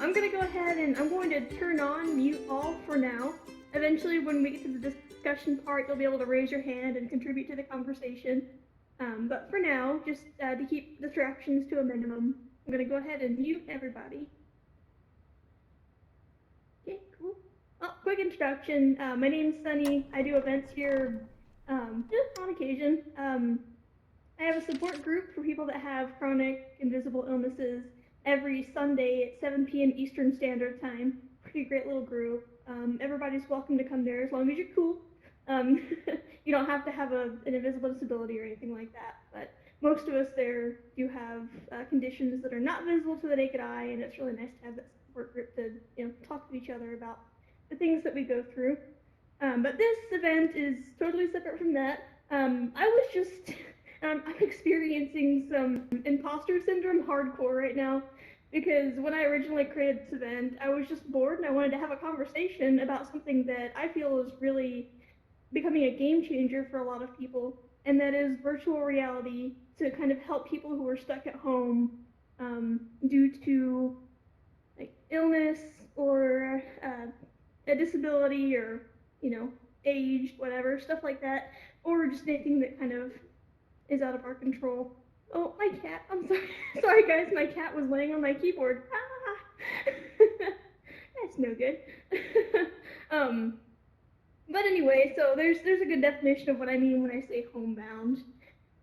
I'm going to go ahead and I'm going to turn on mute all for now. Eventually, when we get to the discussion part, you'll be able to raise your hand and contribute to the conversation. But for now, just to keep distractions to a minimum, I'm going to go ahead and mute everybody. Okay, cool. Oh, quick introduction. My name's Sunny. I do events here just on occasion. I have a support group for people that have chronic invisible illnesses every Sunday at 7 p.m. Eastern Standard Time. Pretty great little group. Everybody's welcome to come there as long as you're cool. You don't have to have an invisible disability or anything like that, but most of us there do have conditions that are not visible to the naked eye, and it's really nice to have that support group to talk to each other about the things that we go through. But this event is totally separate from that. I was just I'm experiencing some imposter syndrome hardcore right now, because when I originally created this event, I was just bored and I wanted to have a conversation about something that I feel is really becoming a game changer for a lot of people, and that is virtual reality to kind of help people who are stuck at home due to like illness or a disability or age, whatever, stuff like that, or just anything that kind of is out of our control. Oh, my cat. I'm sorry. Sorry, guys. My cat was laying on my keyboard. Ah! That's no good. But anyway, so there's a good definition of what I mean when I say homebound.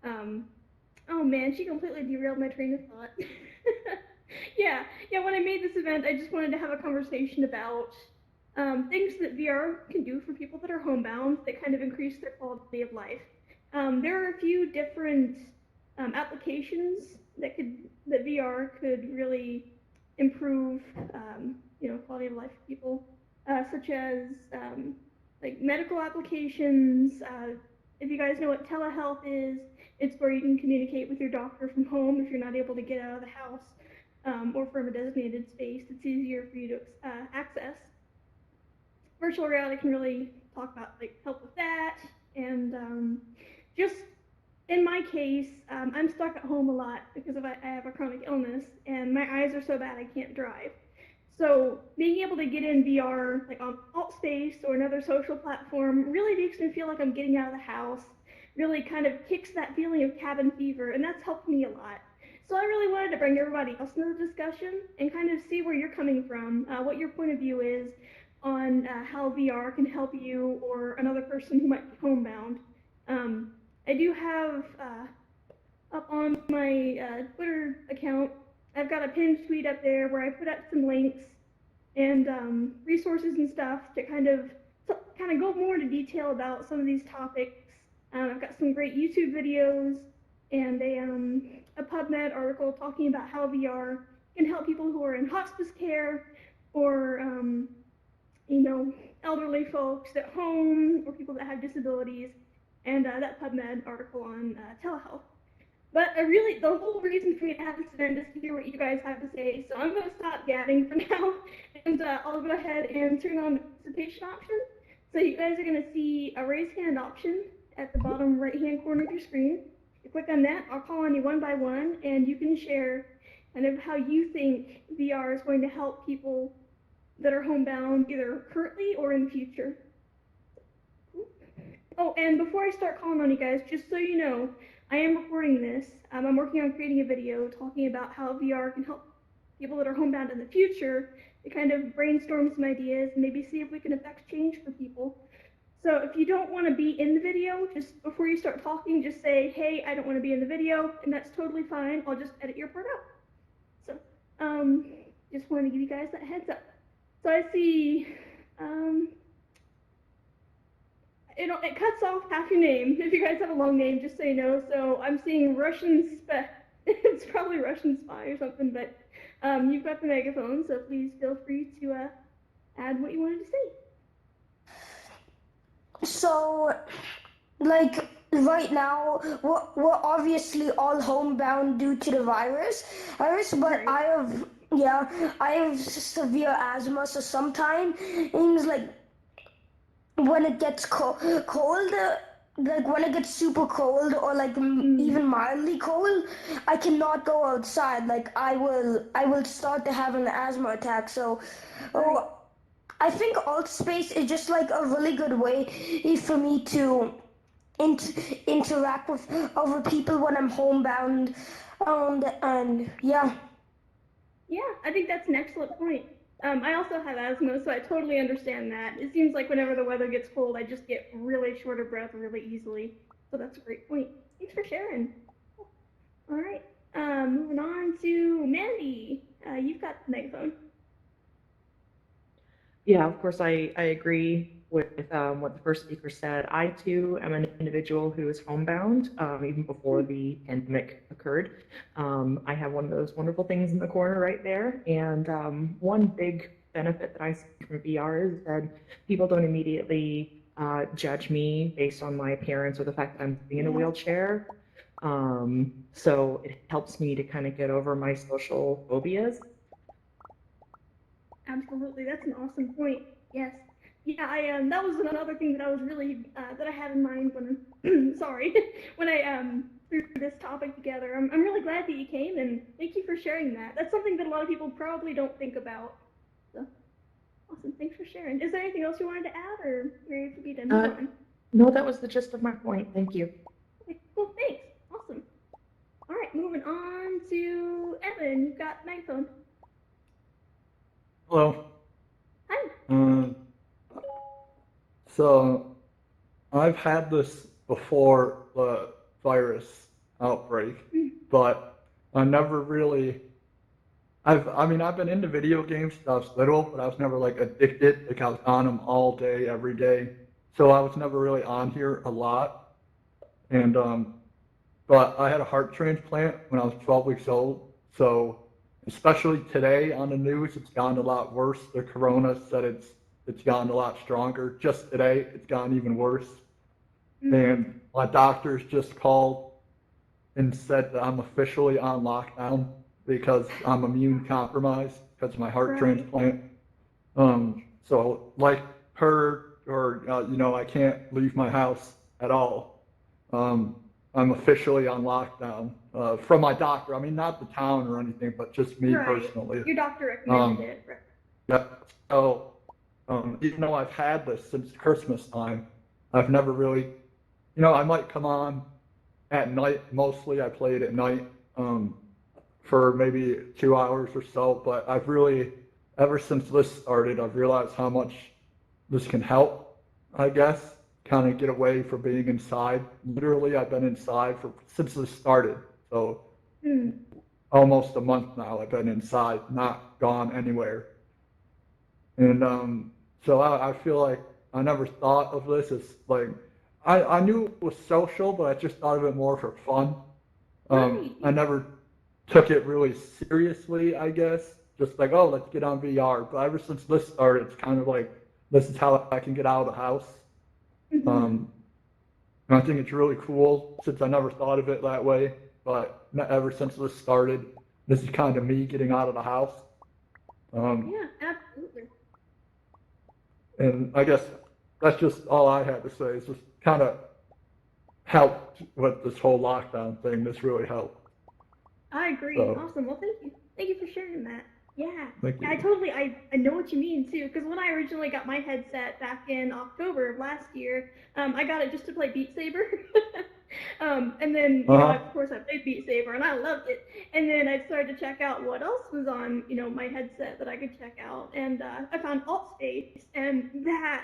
Oh man, she completely derailed my train of thought. yeah, when I made this event, I just wanted to have a conversation about things that VR can do for people that are homebound that kind of increase their quality of life. There are a few different applications that VR could really improve, quality of life for people, such as like medical applications. If you guys know what telehealth is, it's where you can communicate with your doctor from home if you're not able to get out of the house or from a designated space. It's easier for you to access. Virtual reality can really talk about help with that, and just in my case, I'm stuck at home a lot because I have a chronic illness and my eyes are so bad I can't drive. So being able to get in VR like on AltSpace or another social platform really makes me feel like I'm getting out of the house, really kind of kicks that feeling of cabin fever, and that's helped me a lot. So I really wanted to bring everybody else into the discussion and kind of see where you're coming from, what your point of view is on how VR can help you or another person who might be homebound. I do have up on my Twitter account, I've got a pinned tweet up there where I put up some links and resources and stuff to kind of go more into detail about some of these topics. I've got some great YouTube videos and a PubMed article talking about how VR can help people who are in hospice care or elderly folks at home or people that have disabilities, and that PubMed article on telehealth. But the whole reason for me to have this event is to hear what you guys have to say. So I'm going to stop gabbing for now, and I'll go ahead and turn on the participation option. So you guys are going to see a raise hand option at the bottom right-hand corner of your screen. You click on that, I'll call on you one by one, and you can share kind of how you think VR is going to help people that are homebound, either currently or in the future. Oh, and before I start calling on you guys, just so you know, I am recording this. I'm working on creating a video talking about how VR can help people that are homebound in the future to kind of brainstorm some ideas and maybe see if we can affect change for people. So if you don't want to be in the video, just before you start talking, just say, hey, I don't want to be in the video, and that's totally fine. I'll just edit your part out. So just wanted to give you guys that heads up. So I see it cuts off half your name. If you guys have a long name, just say no. So I'm seeing Russian it's probably Russian spy or something, but you've got the megaphone, so please feel free to add what you wanted to say. So, like, right now, we're obviously all homebound due to the virus, but Right. I have severe asthma, so sometimes, like, when it gets cold, like when it gets super cold or like Mm, even mildly cold, I cannot go outside. Like I will start to have an asthma attack. So, right. oh, I think alt space is just like a really good way for me to interact with other people when I'm homebound. And yeah. Yeah, I think that's an excellent point. I also have asthma, so I totally understand that. It seems like whenever the weather gets cold, I just get really short of breath really easily. So that's a great point. Thanks for sharing. All right. Moving on to Mandy. You've got the megaphone. Yeah, of course, I agree with what the first speaker said. I too am an individual who is homebound, even before the pandemic occurred. I have one of those wonderful things in the corner right there. And one big benefit that I see from VR is that people don't immediately judge me based on my appearance or the fact that I'm sitting in a Yeah, wheelchair. So it helps me to kind of get over my social phobias. absolutely. That's an awesome point. Yes. Yeah, I that was another thing that I was really that I had in mind when sorry when I threw this topic together. I'm really glad that you came and thank you for sharing that. That's something that a lot of people probably don't think about. So awesome. Thanks for sharing. Is there anything else you wanted to add, or ready for me to move Uh, on? no, that was the gist of my point. Thank you. Okay, cool. Thanks. Awesome. All right, moving on to Evan. You've got the microphone. Hello. Hi. Um, so I've had this before the virus outbreak, Mm, but I never really. I mean, I've been into video games since I was little, but I was never like addicted. Like I was on them all day, every day. So I was never really on here a lot. And but I had a heart transplant when I was 12 weeks old. So especially today on the news, it's gotten a lot worse. The corona said it's gotten a lot stronger. Just today, it's gotten even worse. mm, And my doctors just called and said that I'm officially on lockdown because I'm immune compromised because of my heart right. transplant. So like her or I can't leave my house at all. Um, I'm officially on lockdown from my doctor. I mean, not the town or anything, but just me Right. personally. Your doctor recommended Um, it. Right. yeah. So even though I've had this since Christmas time, I've never really, I might come on at night. Mostly, I play it at night for maybe 2 hours or so. But I've really, ever since this started, I've realized how much this can help. I guess kind of get away from being inside. Literally, I've been inside for since this started. So Mm, almost a month now. I've been inside, not gone anywhere. And so I feel like I never thought of this as like I knew it was social, but I just thought of it more for fun. right. I never took it really seriously, I guess. Just like, oh, let's get on VR. But ever since this started, it's kind of like this is how I can get out of the house. Mm-hmm. Um, and I think it's really cool since I never thought of it that way. But ever since this started, this is kind of me getting out of the house. Um, Yeah, absolutely. and I guess that's just all I had to say. Is just kind of helped with this whole lockdown thing. This really helped. I agree. So Awesome. Well, thank you. Thank you for sharing that. Yeah. thank Yeah, I you. totally I know what you mean too, because when I originally got my headset back in October of last year, I got it just to play Beat Saber. And then, Uh huh. of course I played Beat Saber and I loved it. And then I started to check out what else was on, my headset that I could check out. And I found Alt Space and that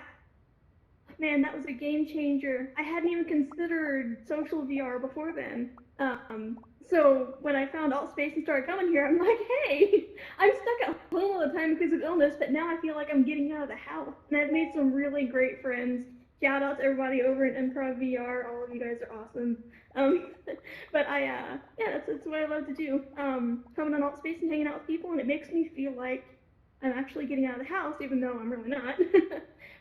man, that was a game changer. I hadn't even considered social VR before then. So when I found Altspace and started coming here, I'm like, hey, I'm stuck at home all the time because of illness, but now I feel like I'm getting out of the house. And I've made some really great friends. Shout out to everybody over at Improv VR. All of you guys are awesome. Um, but yeah, that's what I love to do. Coming on Altspace and hanging out with people, and it makes me feel like I'm actually getting out of the house, even though I'm really not.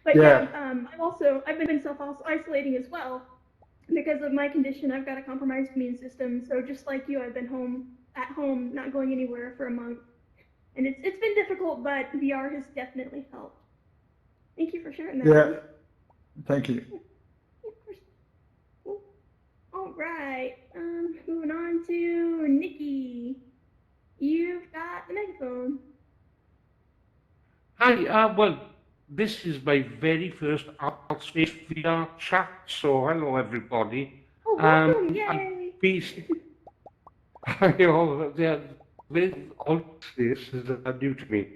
But yeah, Yeah. I've been self isolating as well because of my condition. I've got a compromised immune system, so just like you, I've been at home, not going anywhere for a month, and it's been difficult, but VR has definitely helped. Thank you for sharing that, Yeah. Evan. Thank you. Yeah, of course. Hi, well, this is my very first Outspace VR chat, so hello everybody. Oh, welcome! I'm Yay! basically, you know, with Outspace is new to me.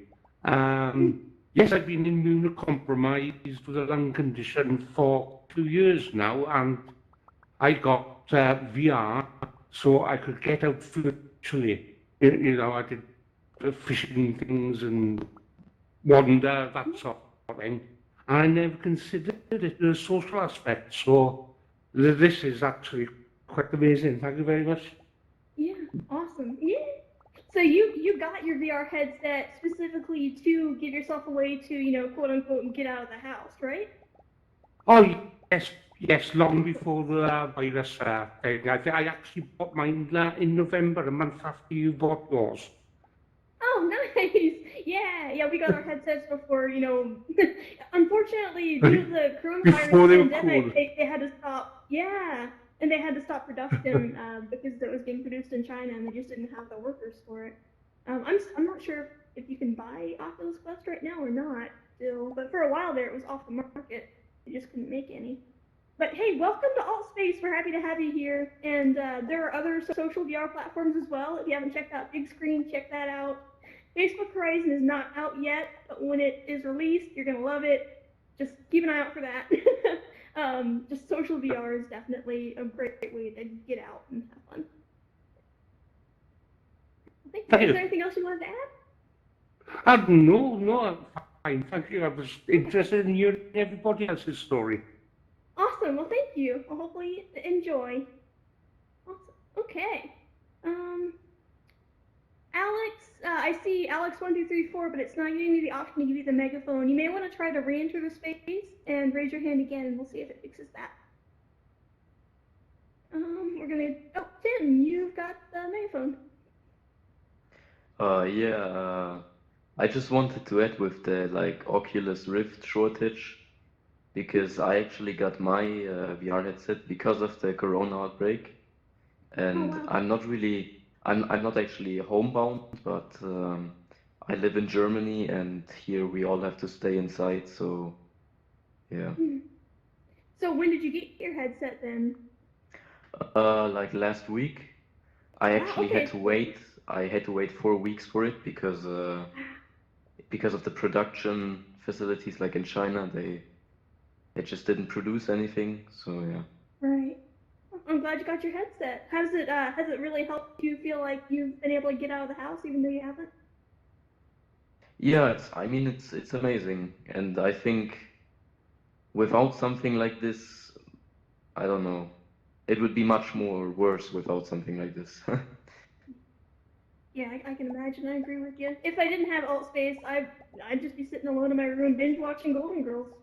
Yes, I've been immunocompromised with a lung condition for 2 years now, and I got VR so I could get out virtually. You know, I did fishing things and wander, that sort of thing. And I never considered it a social aspect. So this is actually quite amazing. Thank you very much. Yeah, awesome. Yeah. So you got your VR headset specifically to give yourself a way to, quote unquote, get out of the house, right? Oh, yes, yes, long before the virus thing. I actually bought mine in November, a month after you bought yours. Oh, nice. Yeah, yeah, we got our headsets before, unfortunately, due to the Before coronavirus they were cool. pandemic, they had to stop, yeah, and they had to stop production because it was being produced in China and they just didn't have the workers for it. I'm not sure if you can buy Oculus Quest right now or not still, but for a while there it was off the market. They just couldn't make any. But hey, welcome to AltSpace. We're happy to have you here. And there are other social VR platforms as well. If you haven't checked out Big Screen, check that out. Facebook Horizon is not out yet, but when it is released, you're going to love it. Just keep an eye out for that. Just social VR is definitely a great way to get out and have fun. Thank you. Thank Is you. there anything else you wanted to add? No, I'm fine. Thank you. I was interested in hearing everybody else's story. Awesome. Well, thank you. Well, hopefully you enjoy. Awesome. Okay. Alex, I see Alex1234, but it's not giving me the option to give you the megaphone. You may want to try to re-enter the space and raise your hand again, and we'll see if it fixes that. We're gonna. Oh, Tim, you've got the megaphone. Yeah, I just wanted to add with the Oculus Rift shortage because I actually got my VR headset because of the Corona outbreak, Oh and wow. I'm not actually homebound, but I live in Germany, and here we all have to stay inside, so yeah. So when did you get your headset then? Like last week, I Wow. actually had Okay. to wait. I had to wait 4 weeks for it because of the production facilities like in China, they just didn't produce anything. So yeah. Right. I'm glad you got your headset. Has it really helped you feel like you've been able to get out of the house even though you haven't? Yeah, I mean it's amazing. And I think without something like this, I don't know, it would be much more worse without something like this. Yeah, I can imagine. I agree with you. If I didn't have alt space, I'd just be sitting alone in my room binge watching Golden Girls,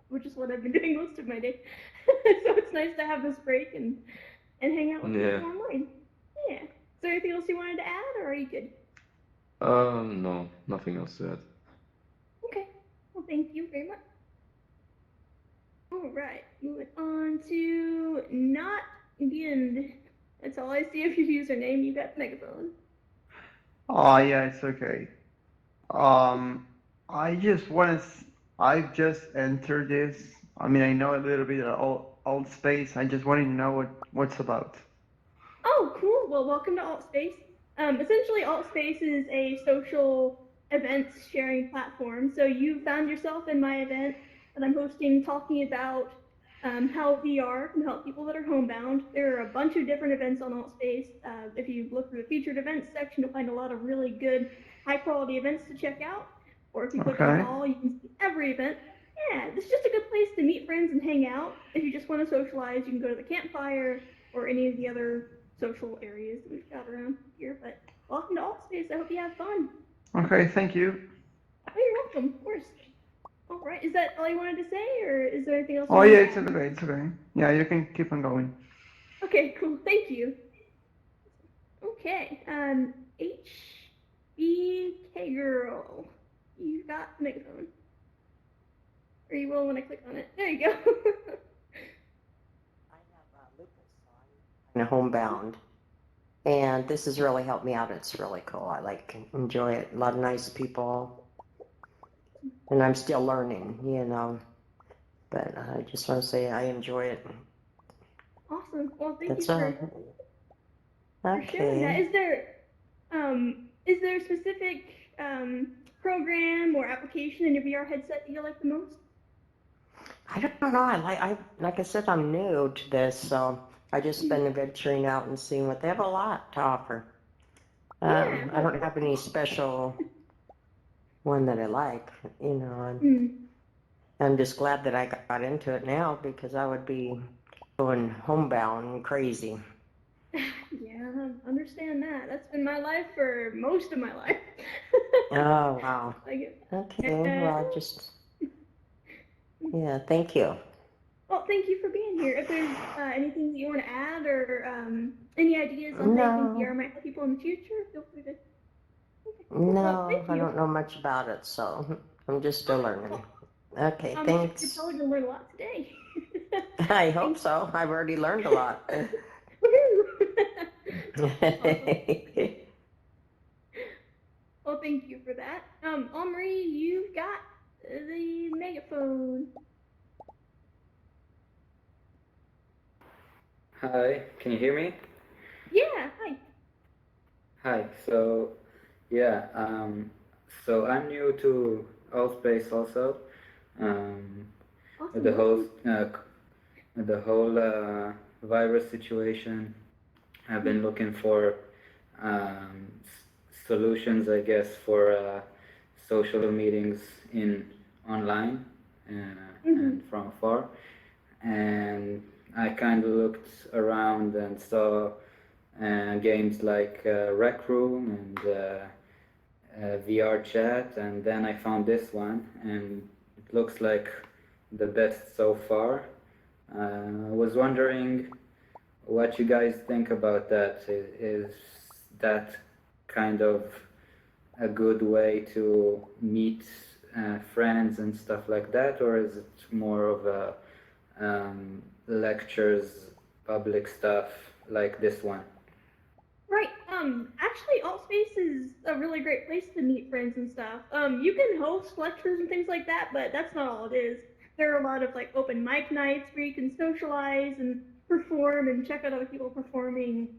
which is what I've been doing most of my day. So it's nice to have this break and hang out with Yeah. people online. Yeah. Is there anything else you wanted to add, or are you good? No, nothing else to add. Okay. Well, thank you very much. All right, moving on to not Gind. That's all I see of your username. You got the megaphone. Oh yeah, it's okay. I just want to. I just entered this. I mean, I know a little bit of old space. I just wanted to know what's about. Oh, cool. Well, welcome to AltSpace. Essentially, AltSpace is a social events sharing platform. So you found yourself in my event that I'm hosting, talking about how VR can help people that are homebound. There are a bunch of different events on AltSpace. If you look through the featured events section, you'll find a lot of really good, high-quality events to check out. Or if you click on Okay. all, you can see every event. Yeah, this is just a good place to meet friends and hang out. If you just want to socialize, you can go to the campfire or any of the other social areas that we've got around here. But welcome to AltSpace. I hope you have fun. Okay, thank you. Oh, you're welcome, of course. All right, is that all you wanted to say, or is there anything else you Oh wanted yeah, to it's add? okay. It's okay. Yeah, you can keep on going. Okay, cool. Thank you. Okay, HBK girl, you got the megaphone. Or you will when I click on it. There you go. I have lupus in Homebound, and this has really helped me out. It's really cool. I enjoy it. A lot of nice people. and I'm still learning, you know. But I just want to say I enjoy it. Awesome. Well, thank you That's all. for sharing that. Okay. Is there a specific program or application in your VR headset that you like the most? I don't know. Like I said, I'm new to this, so I just been venturing out and seeing what they have a lot to offer. Yeah. I don't have any special one that I like, you know. I'm just glad that I got into it now because I would be going homebound crazy. Yeah, I understand that. That's been my life for most of my life. Oh, wow. Like, Okay, well, yeah, thank you. well, thank you for being here. If there's anything that you want to add or any ideas on how you think VR No, might help people in the future, feel free to. Okay, cool. Well, no, thank I you. don't know much about it, so I'm just still learning. Well, Okay, you're thanks. probably gonna learn a lot today. I hope Thank so. I've already learned a lot. Woohoo! Awesome. Well, thank you for that. Omri, you've got the megaphone. Hi, can you hear me? Yeah, hi. Hi, so yeah, so I'm new to Allspace also. Um, with Awesome, the whole welcome. with the whole virus situation, I've been looking for solutions, I guess, for social meetings in online and from afar. And I kind of looked around and saw games like Rec Room and VR Chat, and then I found this one, and it looks like the best so far. I was wondering what you guys think about that. Is that kind of a good way to meet friends and stuff like that, or is it more of a lectures, public stuff like this one? Right. Actually, Altspace is a really great place to meet friends and stuff. You can host lectures and things like that, but that's not all it is. There are a lot of like open mic nights where you can socialize and perform and check out other people performing.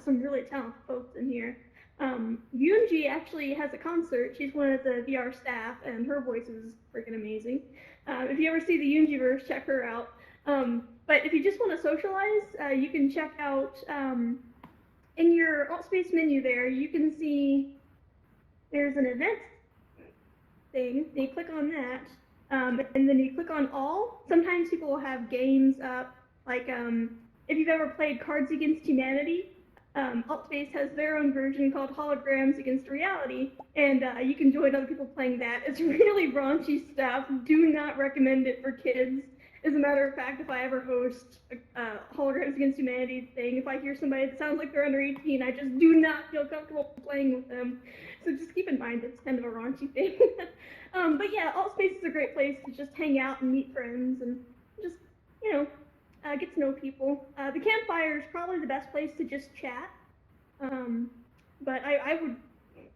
Some really talented folks in here. Yoonji actually has a concert. She's one of the VR staff, and her voice is freaking amazing. If you ever see the Yoonjiverse, check her out. But if you just want to socialize, you can check out in your Altspace menu there, you can see there's an event thing. You click on that, and then you click on all. Sometimes people will have games up, like if you've ever played Cards Against Humanity, Altspace has their own version called Holograms Against Reality, and you can join other people playing that. It's really raunchy stuff. Do not recommend it for kids. As a matter of fact, if I ever host a Holograms Against Humanity thing, if I hear somebody that sounds like they're under 18, I just do not feel comfortable playing with them. So just keep in mind it's kind of a raunchy thing. But yeah, Altspace is a great place to just hang out and meet friends and just, you know, get to know people. The campfire is probably the best place to just chat. But I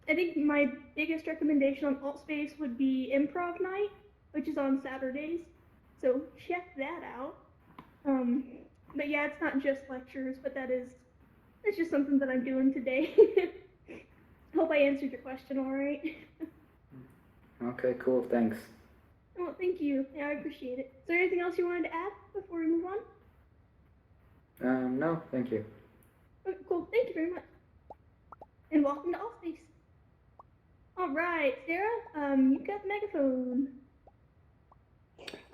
think my biggest recommendation on Altspace would be Improv Night, which is on Saturdays. So check that out. But yeah, it's not just lectures, but it's just something that I'm doing today. Hope I answered your question all right. Okay, cool, thanks. Well, thank you. Yeah, I appreciate it. Is there anything else you wanted to add before we move on? No, thank you. Okay, cool. Thank you very much. And welcome to Allspace. All right, Sarah, you've got the megaphone.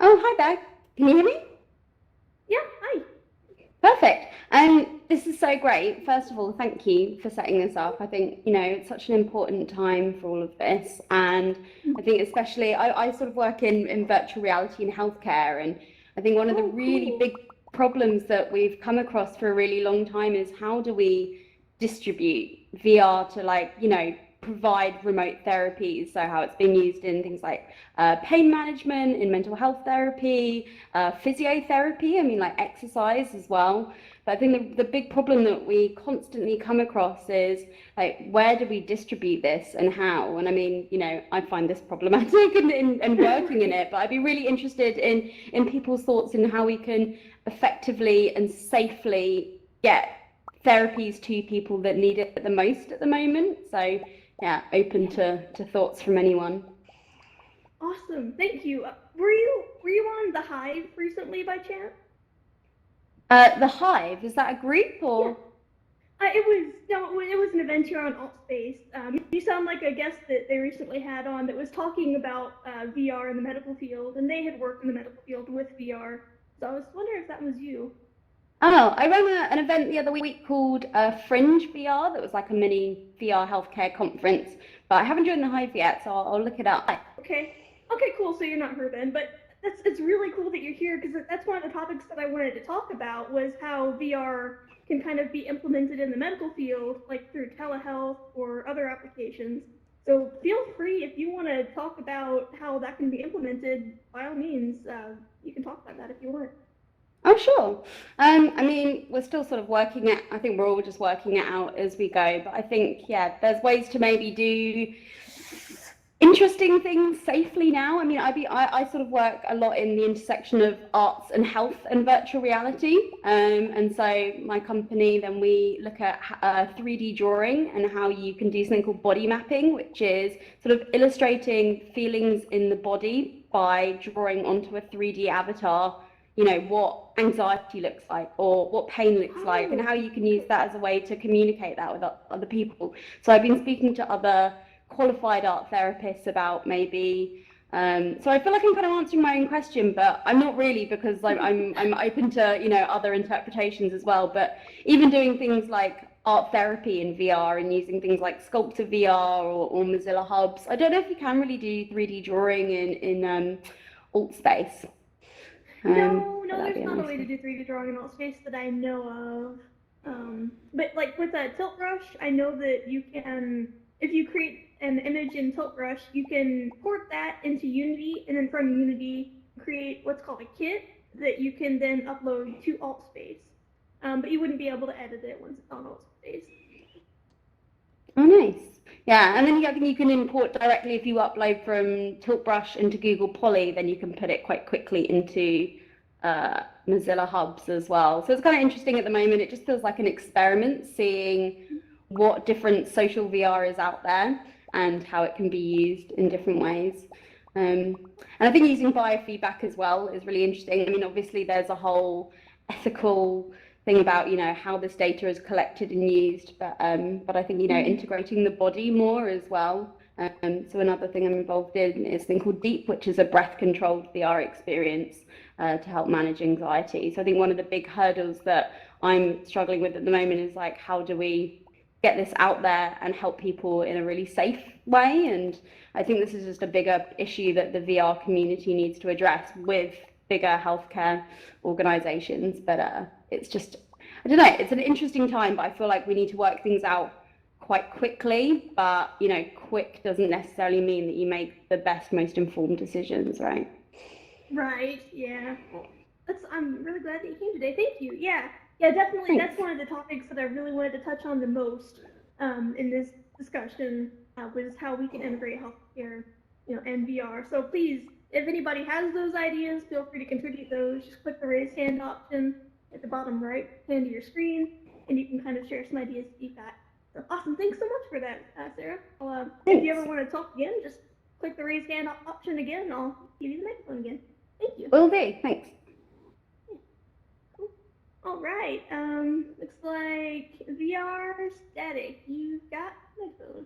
Oh, hi there. Can you hear me? Yeah, hi. Perfect. This is so great. First of all, thank you for setting this up. I think, it's such an important time for all of this. And I think especially, I sort of work in virtual reality and healthcare. And I think one of the really big problems that we've come across for a really long time is how do we distribute VR to provide remote therapies. So how it's being used in things like pain management, in mental health therapy, physiotherapy, I mean like exercise as well. But I think the big problem that we constantly come across is like, where do we distribute this and how? And I mean, you know, I find this problematic in working in it, but I'd be really interested in people's thoughts in how we can effectively and safely get therapies to people that need it the most at the moment. So yeah, open to thoughts from anyone. Awesome, thank you. Were you on the Hive recently by chance? The Hive, is that a group or? Yeah. It was an event here on AltSpace. You sound like a guest that they recently had on that was talking about VR in the medical field, and they had worked in the medical field with VR. So I was wondering if that was you. Oh, I ran an event the other week called Fringe VR that was like a mini VR healthcare conference, but I haven't joined the Hive yet, so I'll look it up. Okay. Okay, cool. So you're not her then, but it's really cool that you're here because that's one of the topics that I wanted to talk about was how VR can kind of be implemented in the medical field, like through telehealth or other applications. So feel free if you want to talk about how that can be implemented. By all means, you can talk about that if you want. Oh, sure. I mean, we're still sort of working it. I think we're all just working it out as we go. But I think, yeah, there's ways to maybe do interesting things safely now. I mean, I sort of work a lot in the intersection of arts and health and virtual reality. And so my company, then we look at 3D drawing and how you can do something called body mapping, which is sort of illustrating feelings in the body by drawing onto a 3D avatar, you know, what anxiety looks like or what pain looks like and how you can use that as a way to communicate that with other people. So I've been speaking to other qualified art therapists about maybe so I feel like I'm kind of answering my own question, but I'm not really, because I'm open to, you know, other interpretations as well. But even doing things like art therapy in VR and using things like Sculptor VR or Mozilla Hubs, I don't know if you can really do 3D drawing in AltSpace. No, there's not a way to do 3D drawing in AltSpace that I know of. But like with a tilt brush, I know that you can, if you create an image in tilt brush, you can port that into Unity, and then from Unity create what's called a kit that you can then upload to AltSpace. But you wouldn't be able to edit it once it's on AltSpace. Oh, nice. Yeah, and then I think you can import directly if you upload from Tilt Brush into Google Poly, then you can put it quite quickly into Mozilla Hubs as well. So it's kind of interesting at the moment. It just feels like an experiment, seeing what different social VR is out there and how it can be used in different ways. And I think using biofeedback as well is really interesting. I mean, obviously there's a whole ethical thing about, you know, how this data is collected and used, but I think, you know, integrating the body more as well. So another thing I'm involved in is a thing called Deep, which is a breath controlled VR experience to help manage anxiety. So I think one of the big hurdles that I'm struggling with at the moment is like, how do we get this out there and help people in a really safe way? And I think this is just a bigger issue that the VR community needs to address with bigger healthcare organizations. But it's just, I don't know, it's an interesting time, but I feel like we need to work things out quite quickly. But, you know, quick doesn't necessarily mean that you make the best, most informed decisions, right? Right, yeah. Well, I'm really glad that you came today. Thank you. Yeah, definitely. Thanks. That's one of the topics that I really wanted to touch on the most in this discussion was how we can integrate healthcare, you know, and VR. So please, if anybody has those ideas, feel free to contribute those. Just click the raise hand option at the bottom right hand of your screen, and you can kind of share some ideas, feedback. So awesome. Thanks so much for that, Sarah. If you ever want to talk again, just click the raise hand option again, and I'll give you the microphone again. Thank you. Will do. Thanks. Cool. All right. Looks like VR static. You've got my phone.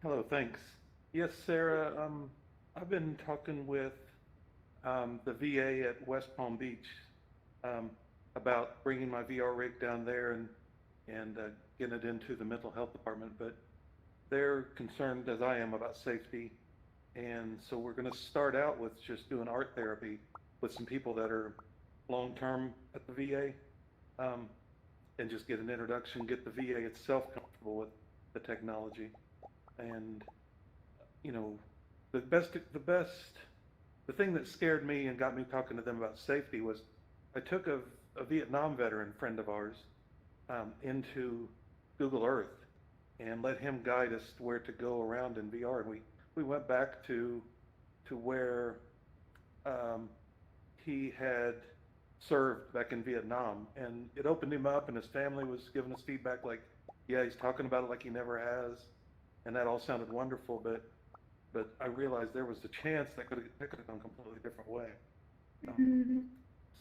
Hello, thanks. Yes, Sarah, I've been talking with the VA at West Palm Beach about bringing my VR rig down there and getting it into the mental health department, but they're concerned, as I am, about safety. And so we're going to start out with just doing art therapy with some people that are long-term at the VA. and just get an introduction, get the VA itself comfortable with the technology. And, you know, the thing that scared me and got me talking to them about safety was I took a Vietnam veteran friend of ours into Google Earth and let him guide us where to go around in VR. And we went back to where he had served back in Vietnam, and it opened him up, and his family was giving us feedback like, yeah, he's talking about it like he never has, and that all sounded wonderful, but I realized there was a chance that could have gone a completely different way.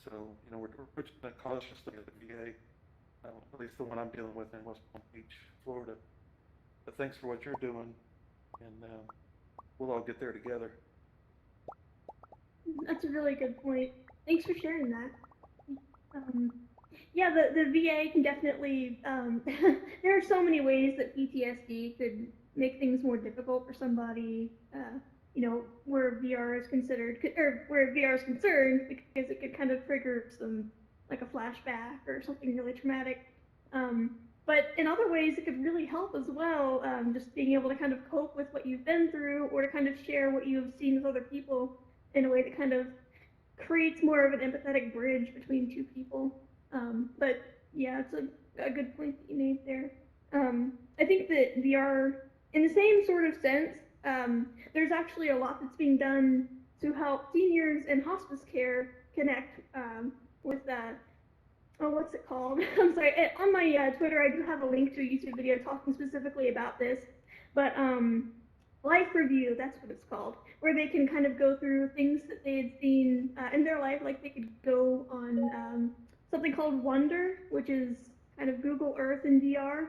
So, you know, we're pushing it cautiously at the VA, at least the one I'm dealing with in West Palm Beach, Florida. But thanks for what you're doing, and we'll all get there together. That's a really good point. Thanks for sharing that. Yeah, the VA can definitely, there are so many ways that PTSD could make things more difficult for somebody, you know, where VR is considered, or where VR is concerned, because it could kind of trigger some, like a flashback or something really traumatic. But in other ways, it could really help as well, just being able to kind of cope with what you've been through, or to kind of share what you've seen with other people in a way that kind of creates more of an empathetic bridge between two people. But yeah, it's a good point that you made there. I think that VR, in the same sort of sense, there's actually a lot that's being done to help seniors in hospice care connect with oh, what's it called? I'm sorry. On my Twitter, I do have a link to a YouTube video talking specifically about this. But life review, that's what it's called, where they can kind of go through things that they had seen in their life. Like they could go on something called Wonder, which is kind of Google Earth in VR.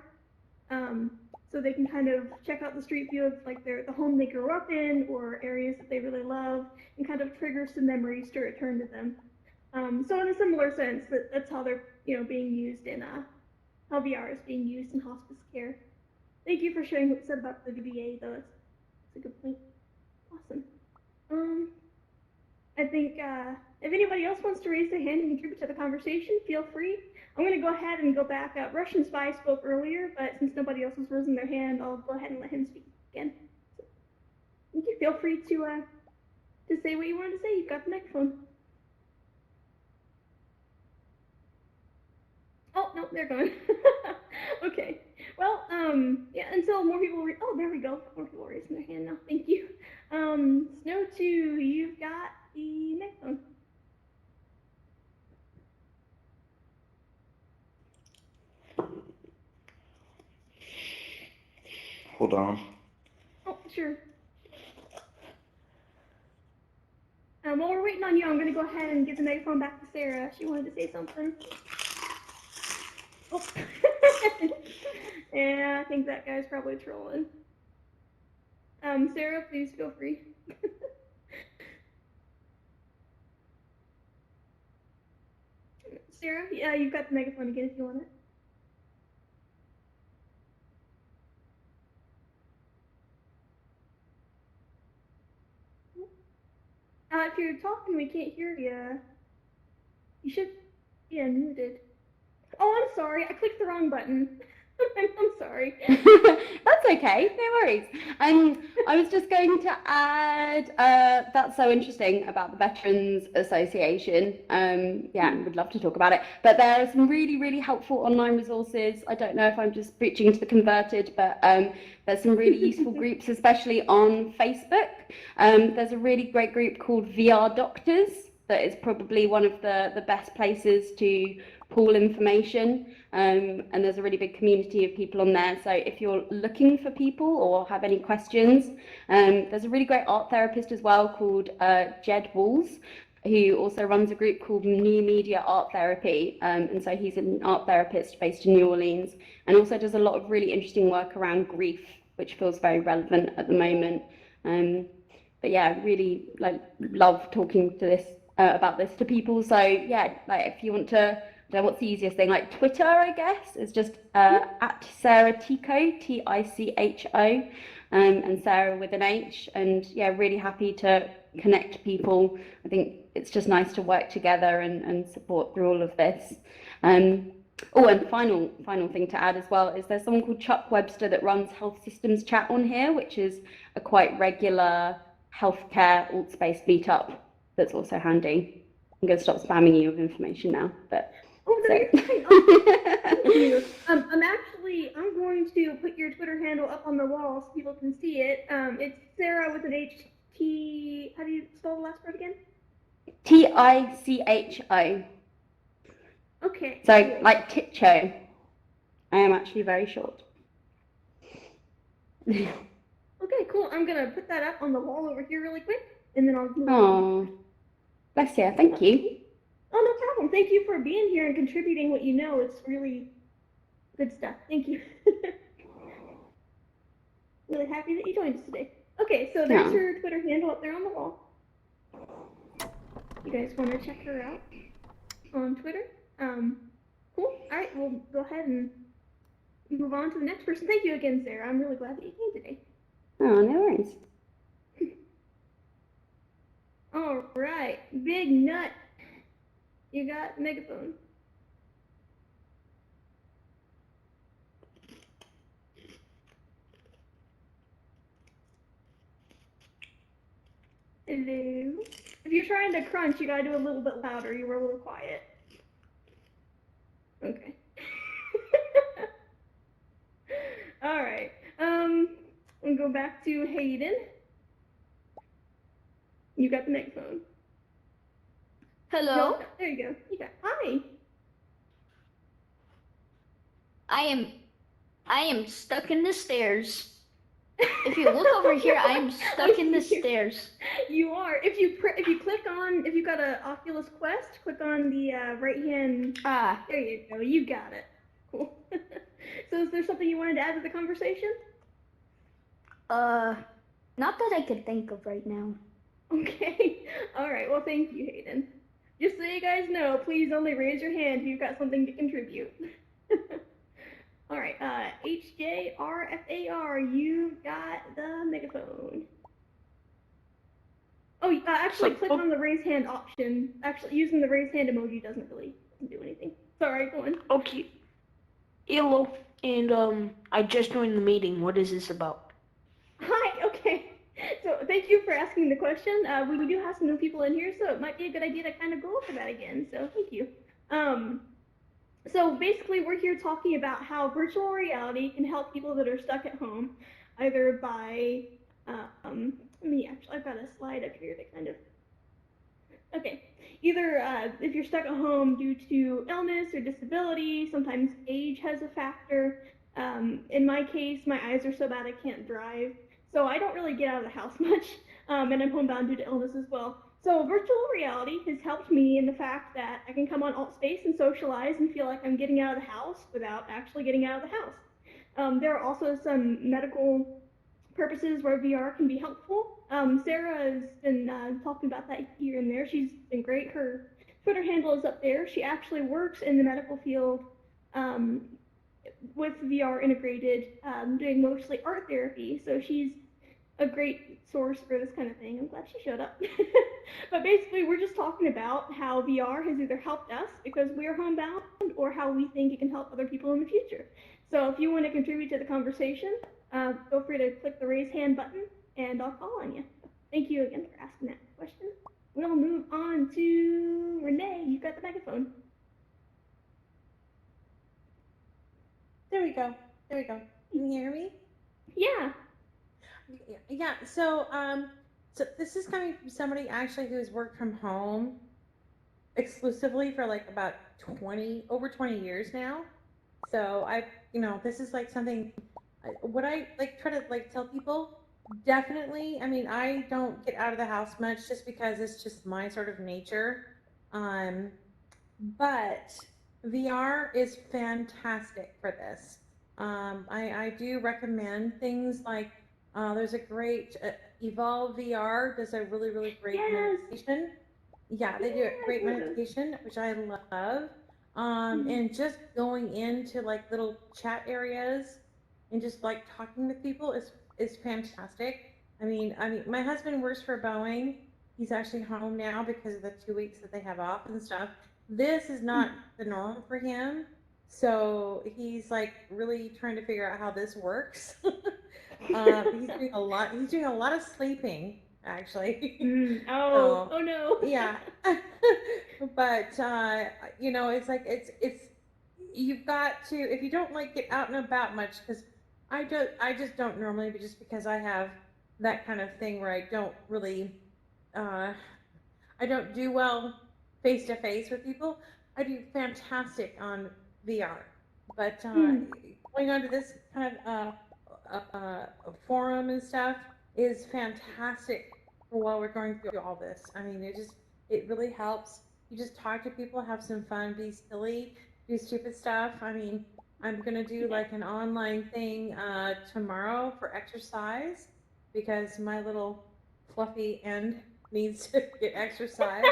So they can kind of check out the street view of like the home they grew up in, or areas that they really love, and kind of trigger some memories to return to them. So in a similar sense, that's how they're being used in how VR is being used in hospice care. Thank you for sharing what you said about the VA, though. It's a good point. Awesome. I think if anybody else wants to raise their hand and contribute to the conversation, feel free. I'm going to go ahead and go back. Russian Spy spoke earlier, but since nobody else was raising their hand, I'll go ahead and let him speak again. So, thank you. Feel free to say what you wanted to say. You've got the microphone. Oh, no, they're gone. Okay. Well, yeah, until more people, oh, there we go. More people raising their hand now. Thank you. Snow 2, you've got the microphone. Hold on. Oh, sure. While we're waiting on you, I'm going to go ahead and give the microphone back to Sarah. She wanted to say something. Oh. Yeah, I think that guy's probably trolling. Sarah, please feel free. Sarah, yeah, you've got the microphone again if you want it. If you're talking, we can't hear you. You should be unmuted. Oh, I'm sorry. I clicked the wrong button. I'm sorry. That's okay. No worries. I was just going to add, that's so interesting about the Veterans Association. Yeah, would love to talk about it. But there are some really, really helpful online resources. I don't know if I'm just preaching to the converted, but there's some really useful groups, especially on Facebook. There's a really great group called VR Doctors that is probably one of the best places to pool information, and there's a really big community of people on there. So if you're looking for people or have any questions, there's a really great art therapist as well called Jed Walls, who also runs a group called New Media Art Therapy, and so he's an art therapist based in New Orleans, and also does a lot of really interesting work around grief, which feels very relevant at the moment. But yeah, really love talking to this about this to people. So yeah, if you want to, what's the easiest thing? Twitter, I guess, is just at Sarah Ticho, Ticho, and Sarah with an H. And yeah, really happy to connect people. I think it's just nice to work together and support through all of this. Oh, and final thing to add as well is there's someone called Chuck Webster that runs Health Systems Chat on here, which is a quite regular healthcare alt space meetup that's also handy. I'm going to stop spamming you with information now, but Oh, no, so. you're fine. Oh, thank you. I'm going to put your Twitter handle up on the wall so people can see it. It's Sarah with an HT. How do you spell the last word again? Ticho. Okay. So, Cool. like Ticho. I am actually very short. Okay, cool. I'm gonna put that up on the wall over here really quick, and then I'll move on. Oh, bless you. Thank you. Oh, no problem. Thank you for being here and contributing what you know. It's really good stuff. Thank you. Really happy that you joined us today. Okay, so there's her Twitter handle up there on the wall. You guys want to check her out on Twitter? Cool. All right, we'll go ahead and move on to the next person. Thank you again, Sarah. I'm really glad that you came today. Oh, no worries. All right, Big Nut. You got megaphone. Hello. If you're trying to crunch, you gotta do a little bit louder. You were a little quiet. Okay. All right. We'll go back to Hayden. You got the megaphone. Hello. No, there you go. You got. Hi. I am stuck in the stairs. If you look over here, I am stuck in the stairs. You are. If you click on, if you've got an Oculus Quest, click on the right hand. Ah. There you go. You got it. Cool. So is there something you wanted to add to the conversation? Not that I could think of right now. Okay. All right. Well, thank you, Hayden. Just so you guys know, please only raise your hand if you've got something to contribute. All right. HJRFAR, you got the megaphone. Oh, actually, click on the raise hand option. Actually, using the raise hand emoji doesn't do anything. Sorry, go on. Okay. Hello, and I just joined the meeting. What is this about? Hi. Okay. So thank you for asking the question. We do have some new people in here, so it might be a good idea to kind of go over that again. So thank you. So basically, we're here talking about how virtual reality can help people that are stuck at home, either by I've got a slide up here that kind of. Okay. Either if you're stuck at home due to illness or disability, sometimes age has a factor. In my case, my eyes are so bad I can't drive, so I don't really get out of the house much, and I'm homebound due to illness as well. So virtual reality has helped me in the fact that I can come on AltSpace and socialize and feel like I'm getting out of the house without actually getting out of the house. There are also some medical purposes where VR can be helpful. Sarah has been talking about that here and there. She's been great. Her Twitter handle is up there. She actually works in the medical field with VR integrated, doing mostly art therapy. So she's a great source for this kind of thing. I'm glad she showed up. But basically, we're just talking about how VR has either helped us because we're homebound or how we think it can help other people in the future. So if you want to contribute to the conversation, feel free to click the raise hand button and I'll call on you. Thank you again for asking that question. We'll move on to Renee. You've got the megaphone. There we go. There we go. Can you hear me? Yeah. Yeah. So this is coming from somebody actually who's worked from home exclusively for like about over 20 years now. So this is like something, what I like try to like tell people, definitely, I mean, I don't get out of the house much just because it's just my sort of nature. But VR is fantastic for this. I do recommend things like there's a great Evolve VR does a really, really great meditation. Yeah, they do a great meditation, which I love. And just going into like little chat areas and just like talking with people is fantastic. I mean, my husband works for Boeing. He's actually home now because of the 2 weeks that they have off and stuff. This is not the norm for him. So he's like really trying to figure out how this works. He's doing a lot. He's doing a lot of sleeping, actually. Oh, So oh no. yeah, but it's like it's you've got to, if you don't like get out and about much, because I just don't normally, but just because I have that kind of thing where I don't really uh I don't do well face to face with people. I do fantastic on VR, but going on to this kind of forum and stuff is fantastic for while we're going through all this. I mean, it really helps. You just talk to people, have some fun, be silly, do stupid stuff. I mean, I'm gonna do like an online thing tomorrow for exercise because my little fluffy end needs to get exercise.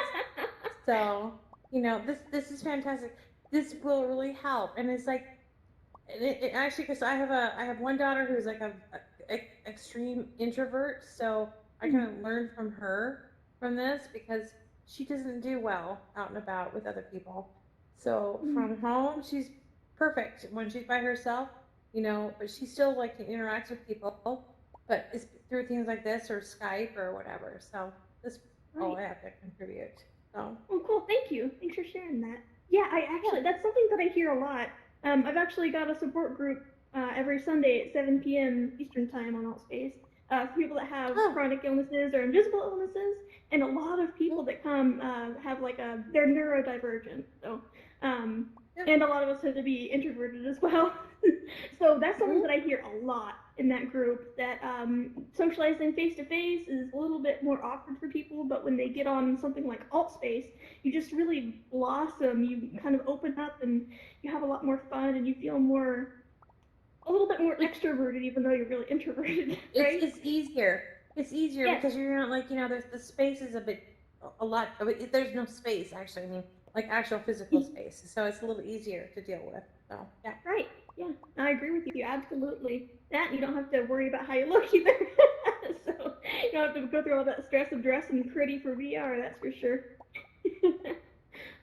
So, this is fantastic. This will really help. And it's like, it actually, because I have one daughter who's like a extreme introvert, so I kind of learned from her from this because she doesn't do well out and about with other people. So from home, she's perfect when she's by herself, but she still like to interact with people, but it's through things like this or Skype or whatever. So this is all I have to contribute. So. Oh, cool. Thank you. Thanks for sharing that. Yeah, that's something that I hear a lot. I've actually got a support group every Sunday at 7 p.m. Eastern Time on Altspace for people that have chronic illnesses or invisible illnesses, and a lot of people that come have they're neurodivergent. So, and a lot of us tend to be introverted as well. So that's something that I hear a lot in that group, that socializing face to face is a little bit more awkward for people, but when they get on something like Altspace, you just really blossom. You kind of open up and you have a lot more fun and you feel a little bit more extroverted, even though you're really introverted, right? It's easier. It's easier because you're not like, there's the space is a lot. There's no space actually. I mean, like actual physical space. So it's a little easier to deal with. So yeah. Right. Yeah, I agree with you. Absolutely. That, you don't have to worry about how you look either. So you don't have to go through all that stress of dressing pretty for VR. That's for sure.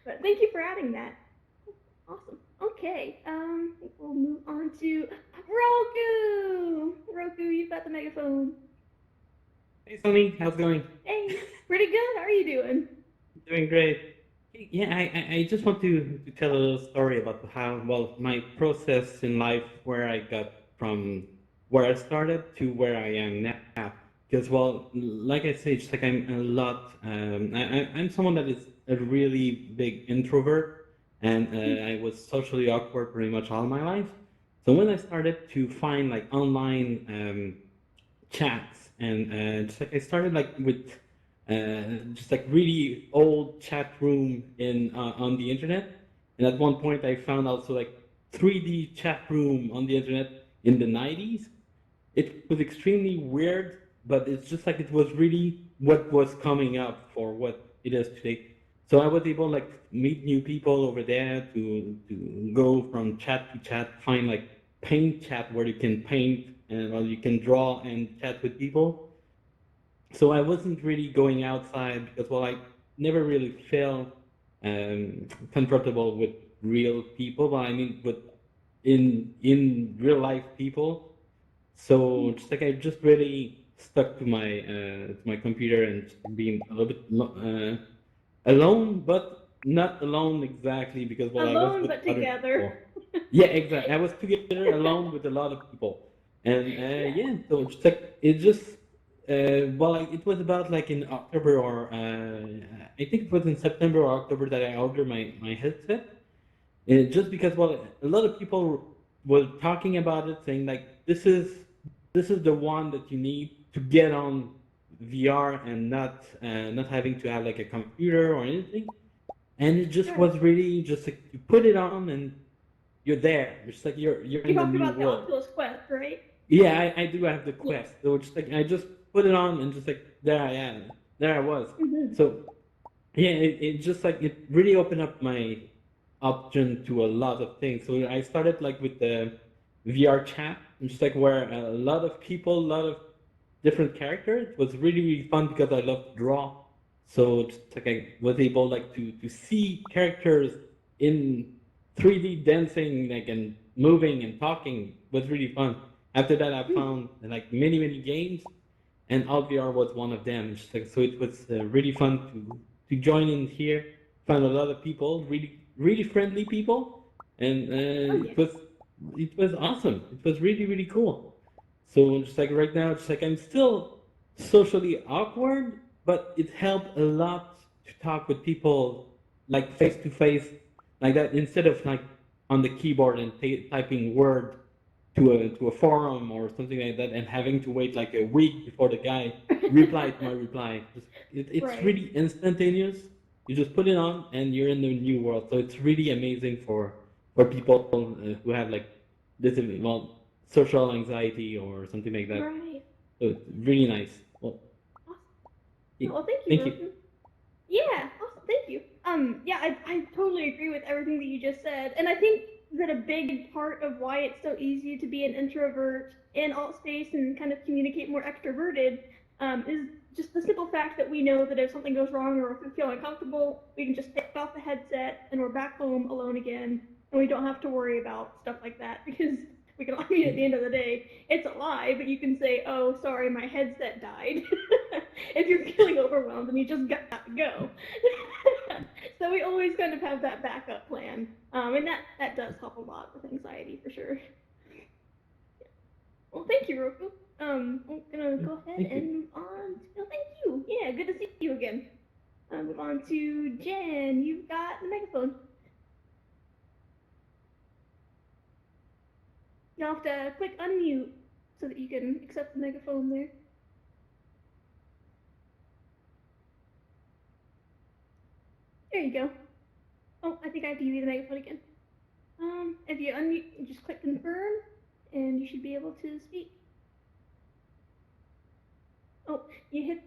But thank you for adding that. Awesome. Okay. We'll move on to Roku. Roku, you've got the megaphone. Hey Sonny, how's it going? Hey, pretty good. How are you doing? Doing great. Yeah, I just want to tell a little story about how, well, my process in life, where I got from where I started to where I am now. Because, well, like I say, just like I'm a lot, I'm someone that is a really big introvert, and I was socially awkward pretty much all my life. So when I started to find like online chats, and just like I started like with just like really old chat room in on the internet, and at one point I found also like 3D chat room on the internet in the 90s. It was extremely weird, but it's just like it was really what was coming up for what it is today. So I was able like meet new people over there, to go from chat to chat, find like paint chat where you can paint and well you can draw and chat with people. So I wasn't really going outside because, well, I never really felt comfortable with real people. But I mean, with in real life people. So just like I just really stuck to my computer and being a little bit alone, but not alone exactly because, well, I was Alone with but other together. people. Yeah, exactly. I was together alone with a lot of people, and yeah, so just like it just well, like, it was about like in October or I think it was in September or October that I ordered my headset. Just because, well, a lot of people were talking about it, saying like this is the one that you need to get on VR and not having to have like a computer or anything. And it just was really just like you put it on and you're there. It's like you're You in the talked new about the world. Oculus Quest, right? Yeah, I do have the Yeah. Quest. So just like I just put it on and just like there I am. There I was. Mhm. So yeah, it just like it really opened up my option to a lot of things. So I started like with the VR chat, just like where a lot of people, a lot of different characters. It was really really fun because I love to draw. So just like I was able like to see characters in 3D dancing, like, and moving and talking was really fun. After that, I found like many games, and VR was one of them. So it was really fun to join in here. Found a lot of people, really friendly people, and it was awesome. It was really cool. So just like right now, it's like I'm still socially awkward, but it helped a lot to talk with people like face to face, like that, instead of like on the keyboard and typing word to a forum or something like that, and having to wait like a week before the guy replied to my reply. It's Right. really instantaneous. You just put it on and you're in the new world. So it's really amazing for people who have like social anxiety or something like that. Right. So it's really nice. Well, Well, thank you, thank you. Rosen. Yeah, awesome. Thank you. Yeah, I totally agree with everything that you just said, and I think that a big part of why it's so easy to be an introvert in alt space and kind of communicate more extroverted, is just the simple fact that we know that if something goes wrong or if we feel uncomfortable, we can just take off the headset and we're back home alone again, and we don't have to worry about stuff like that because we can. I mean, at the end of the day, it's a lie, but you can say, "Oh, sorry, my headset died." If you're feeling overwhelmed and you just got to go. So we always kind of have that backup plan, and that does help a lot with anxiety for sure. Well, thank you, Roku. I'm gonna go ahead and move on. No, thank you. Yeah, good to see you again. Move on to Jen. You've got the megaphone. You'll have to click unmute so that you can accept the megaphone there. There you go. Oh, I think I have to give you the megaphone again. If you unmute, you just click confirm, and you should be able to speak. Oh, you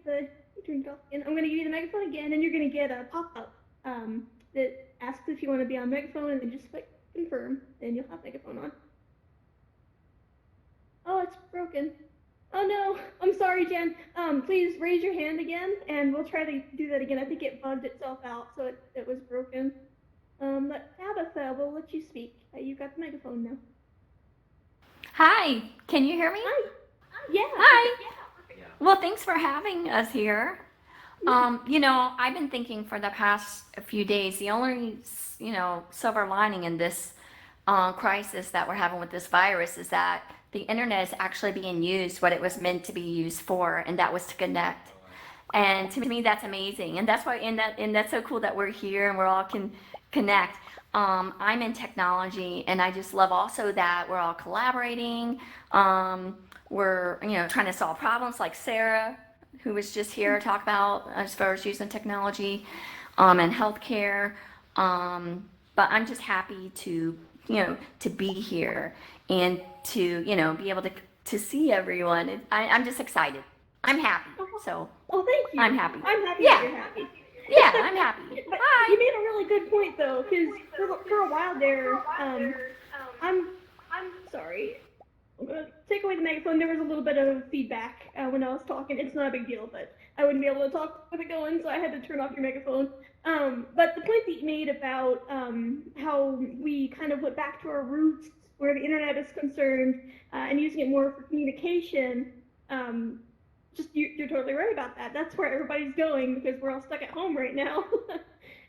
turned it off again. I'm gonna give you the megaphone again, and you're gonna get a pop-up that asks if you want to be on megaphone, and then just click confirm, and you'll have megaphone on. Oh, it's broken. Oh no, I'm sorry, Jen. Please raise your hand again, and we'll try to do that again. I think it bugged itself out, so it was broken. But Tabitha, we'll let you speak. You've got the megaphone now. Hi, can you hear me? Hi. Yeah. Hi. Well, thanks for having us here. I've been thinking for the past few days, the only, silver lining in this crisis that we're having with this virus is that the internet is actually being used what it was meant to be used for, and that was to connect. And to me, that's amazing, and that's why, and that's so cool that we're here and we're all can connect. I'm in technology, and I just love also that we're all collaborating. We're trying to solve problems, like Sarah, who was just here, talk about as far as using technology, and healthcare. But I'm just happy to to be here and to be able to see everyone. I'm just excited. I'm happy. So. Oh, thank you. I'm happy. I'm happy Yeah. that you're happy. Yeah, I'm happy. Bye. You made a really good point though, because for a while there, I'm sorry. I'm gonna take away the megaphone. There was a little bit of feedback when I was talking. It's not a big deal, but I wouldn't be able to talk with it going, so I had to turn off your megaphone. But the point that you made about how we kind of went back to our roots where the internet is concerned and using it more for communication. Just you're totally right about that. That's where everybody's going because we're all stuck at home right now.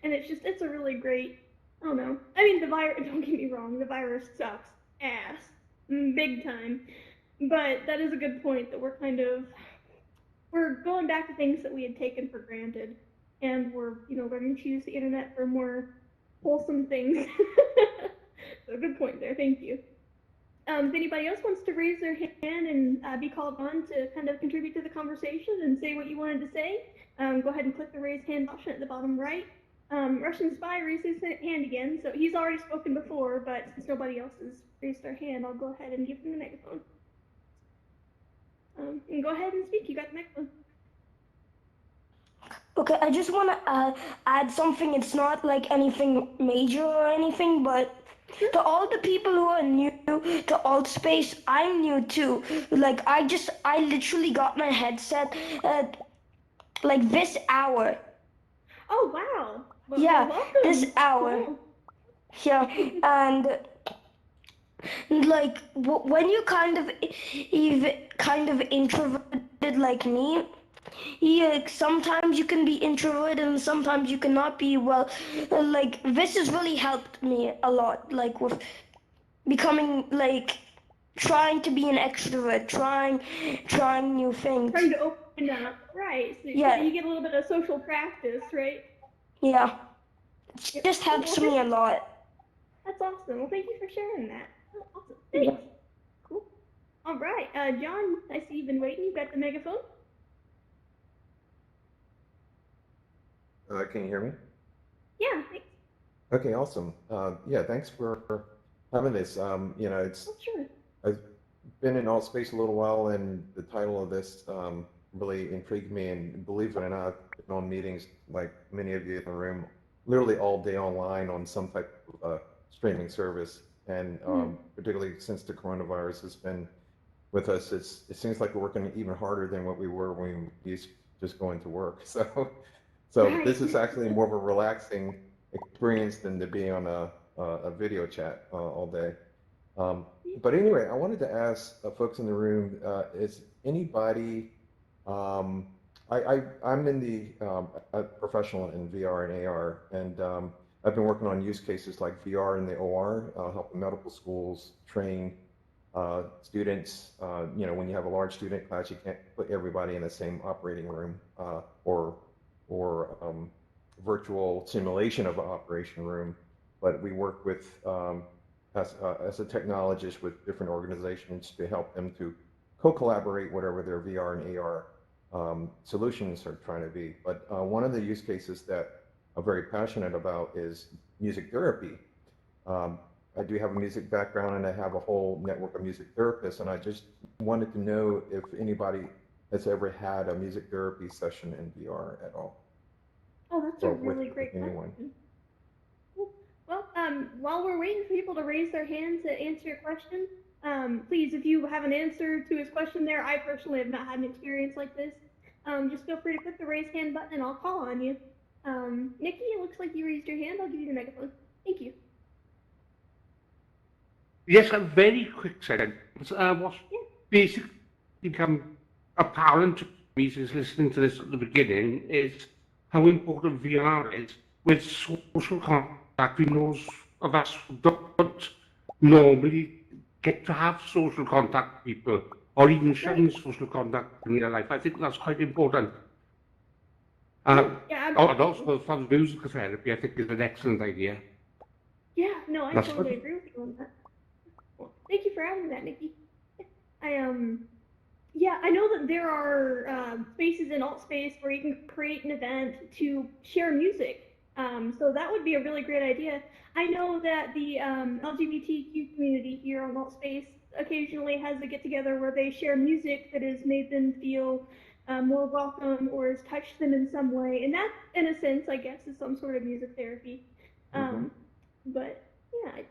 And it's a really great, I don't know. I mean, the virus, don't get me wrong, the virus sucks ass, big time. But that is a good point that we're going back to things that we had taken for granted. And we're, learning to use the internet for more wholesome things. So good point there, thank you. If anybody else wants to raise their hand and be called on to kind of contribute to the conversation and say what you wanted to say, go ahead and click the raise hand option at the bottom right. Russian Spy raised his hand again, so he's already spoken before, but since nobody else has raised their hand, I'll go ahead and give him the megaphone. And go ahead and speak, you got the megaphone. Okay, I just want to add something. It's not like anything major or anything, but to all the people who are new to alt space, I'm new too. Like I literally got my headset this hour. Oh wow! Yeah, welcome. this hour. Cool. Yeah, and like when you're kind of introverted like me, yeah, sometimes you can be introverted and sometimes you cannot be. Well, like this has really helped me a lot, like with becoming like trying to be an extrovert, trying new things. Trying to open up, right? So Yeah. you get a little bit of social practice, right? Yeah, it Yep. just helps Well, me a lot. that's awesome. Well, thank you for sharing that. Oh, awesome. Yeah. Thanks. Cool. All right, John, I see you've been waiting. You've got the megaphone. Can you hear me? Yeah, thanks. Okay, awesome. Yeah, thanks for having this. You know, Oh, sure. I've been in alt space a little while, and the title of this really intrigued me. And believe it or not, I've been on meetings like many of you in the room, literally all day online on some type of streaming service. And particularly since the coronavirus has been with us, it seems like we're working even harder than what we were when we used to just going to work. So this is actually more of a relaxing experience than to be on a video chat all day. But anyway, I wanted to ask folks in the room, is anybody, I'm in a professional in VR and AR, and I've been working on use cases like VR in the OR, helping medical schools train students. You know, when you have a large student class, you can't put everybody in the same operating room or virtual simulation of an operation room, but we work with as a technologist with different organizations to help them to co-collaborate whatever their VR and AR solutions are trying to be. But one of the use cases that I'm very passionate about is music therapy. I do have a music background and I have a whole network of music therapists, and I just wanted to know if anybody has ever had a music therapy session in VR at all. Oh, that's a really great anyone. question. Well, while we're waiting for people to raise their hand to answer your question, please, if you have an answer to his question there, I personally have not had an experience like this. Just feel free to click the raise hand button and I'll call on you. Nikki, it looks like you raised your hand. I'll give you the microphone. Thank you. Yes, a very quick sentence. What's basically become apparent to me since listening to this at the beginning is how important VR is with social contact. We those of us who don't normally get to have social contact with people or even shun social contact in real life. I think that's quite important. Yeah, and also for musical therapy, I think is an excellent idea. Yeah, no, I That's totally what- agree with you on that. Well, thank you for adding that, Nikki. Yeah, I know that there are spaces in alt space where you can create an event to share music. So that would be a really great idea. I know that the LGBTQ community here on alt space occasionally has a get together where they share music that has made them feel more welcome or has touched them in some way, and that, in a sense, I guess, is some sort of music therapy. But yeah,